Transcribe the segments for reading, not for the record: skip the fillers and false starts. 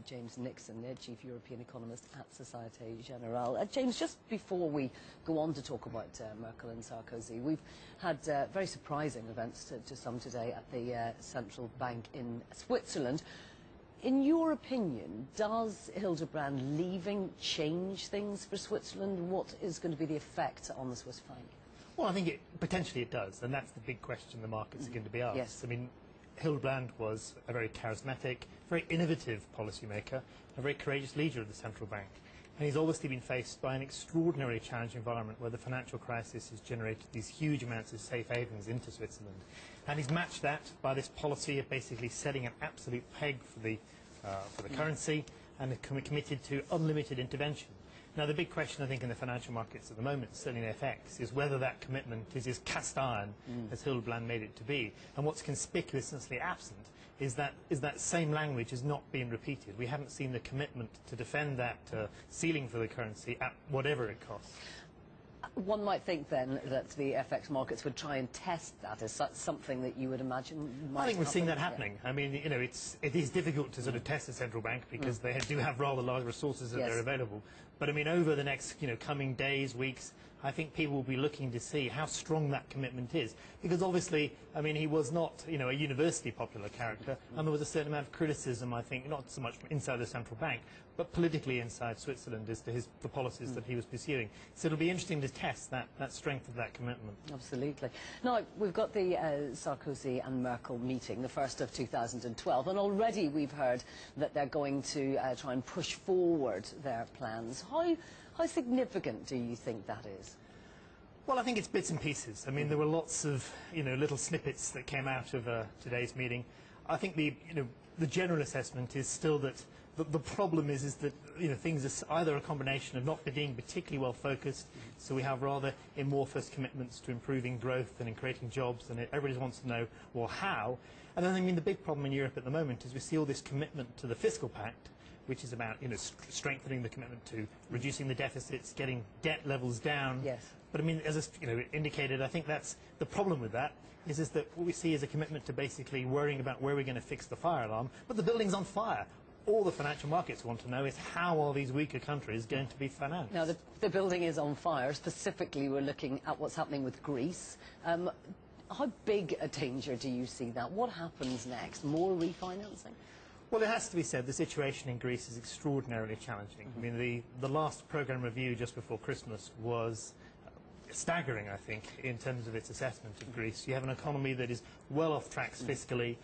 James Nixon, the Chief European Economist at Societe Generale. James, just before we go on to talk about Merkel and Sarkozy, we've had very surprising events to some today at the central bank in Switzerland. In your opinion, does Hildebrand leaving change things for Switzerland? What is going to be the effect on the Swiss franc? Well, I think potentially it does, and that's the big question the markets are going to be asked. Yes. I mean, Hildebrand was a very charismatic, very innovative policymaker, a very courageous leader of the central bank. And he's obviously been faced by an extraordinarily challenging environment where the financial crisis has generated these huge amounts of safe havens into Switzerland. And he's matched that by this policy of basically setting an absolute peg for the currency and committed to unlimited intervention. Now, the big question, I think, in the financial markets at the moment, certainly in FX, is whether that commitment is as cast iron as Hildebrand made it to be. And what's conspicuously absent is that same language has not been repeated. We haven't seen the commitment to defend that ceiling for the currency at whatever it costs. One might think then that the FX markets would try and test that as something that you would imagine might I think we're seeing that happen. happening. I mean, you know, it is difficult to sort of test the central bank because they do have rather large resources that are available. But I mean, over the next coming days, weeks, I think people will be looking to see how strong that commitment is. Because obviously, I mean, he was not, a universally popular character, and there was a certain amount of criticism, I think, not so much inside the central bank, but politically inside Switzerland as to the policies that he was pursuing. So it'll be interesting to test that strength of that commitment. Absolutely. Now, we've got the Sarkozy and Merkel meeting, the first of 2012, and already we've heard that they're going to try and push forward their plans. How significant do you think that is? Well, I think it's bits and pieces. I mean, there were lots of little snippets that came out of today's meeting. I think the general assessment is still that the problem is that things are either a combination of not being particularly well focused, so we have rather amorphous commitments to improving growth and in creating jobs, and everybody wants to know, well, how? And then, I mean, the big problem in Europe at the moment is we see all this commitment to the fiscal pact, which is about strengthening the commitment to reducing the deficits, getting debt levels down. Yes. But I mean, as indicated, I think that's the problem with that is that what we see is a commitment to basically worrying about where we're going to fix the fire alarm, but the building's on fire. All the financial markets want to know is how are these weaker countries going to be financed? Now, the building is on fire. Specifically, we're looking at what's happening with Greece. How big a danger do you see that? What happens next? More refinancing? Well, it has to be said, the situation in Greece is extraordinarily challenging. I mean, the last programme review just before Christmas was staggering, I think, in terms of its assessment of Greece. You have an economy that is well off tracks fiscally.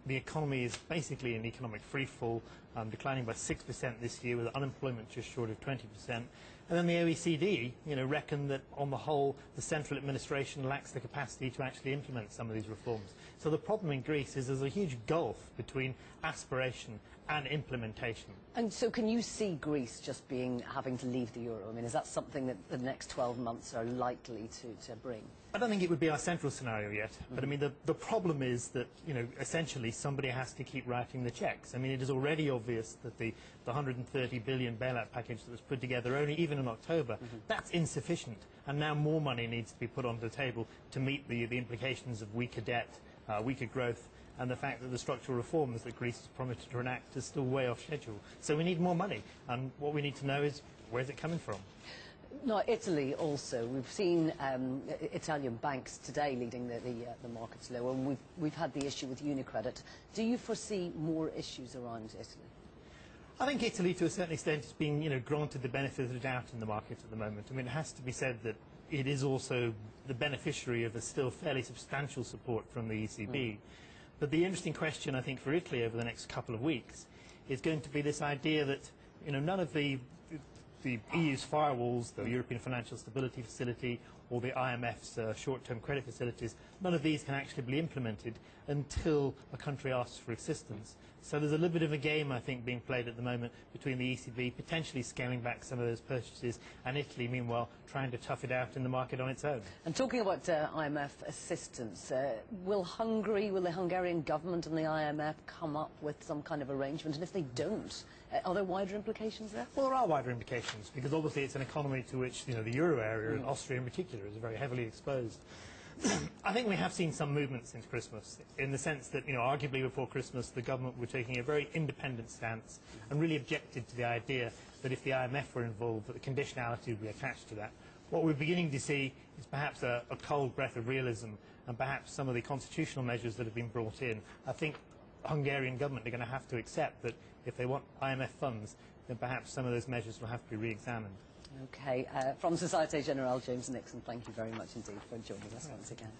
The economy is basically in economic freefall, declining by 6% this year, with unemployment just short of 20%. And then the OECD, reckon that on the whole, the central administration lacks the capacity to actually implement some of these reforms. So the problem in Greece is there's a huge gulf between aspiration and implementation. And so can you see Greece just having to leave the euro? I mean, is that something that the next 12 months are likely to bring? I don't think it would be our central scenario yet, but I mean, the problem is that, essentially somebody has to keep writing the checks. I mean, it is already obvious that the 130 billion bailout package that was put together only even in October, that's insufficient. And now more money needs to be put on the table to meet the implications of weaker debt, weaker growth, and the fact that the structural reforms that Greece has promised to enact are still way off schedule. So we need more money, and what we need to know is where's it coming from? Now, Italy also. We've seen Italian banks today leading the markets lower, and we've had the issue with Unicredit. Do you foresee more issues around Italy? I think Italy, to a certain extent, is being granted the benefit of the doubt in the market at the moment. I mean, it has to be said that it is also the beneficiary of a still fairly substantial support from the ECB. But the interesting question, I think, for Italy over the next couple of weeks is going to be this idea that none of the EU's firewalls, the European Financial Stability Facility or the IMF's short-term credit facilities, none of these can actually be implemented until a country asks for assistance. So there's a little bit of a game, I think, being played at the moment between the ECB potentially scaling back some of those purchases and Italy, meanwhile, trying to tough it out in the market on its own. And talking about IMF assistance, will the Hungarian government and the IMF come up with some kind of arrangement? And if they don't, are there wider implications there? Well, there are wider implications, because obviously it's an economy to which the euro area and Austria in particular is very heavily exposed. I think we have seen some movement since Christmas, in the sense that, arguably before Christmas, the government were taking a very independent stance and really objected to the idea that if the IMF were involved, that the conditionality would be attached to that. What we're beginning to see is perhaps a cold breath of realism, and perhaps some of the constitutional measures that have been brought in. I think the Hungarian government are going to have to accept that if they want IMF funds, then perhaps some of those measures will have to be re-examined. Okay, from Societe Generale, James Nixon, thank you very much indeed for joining us once again.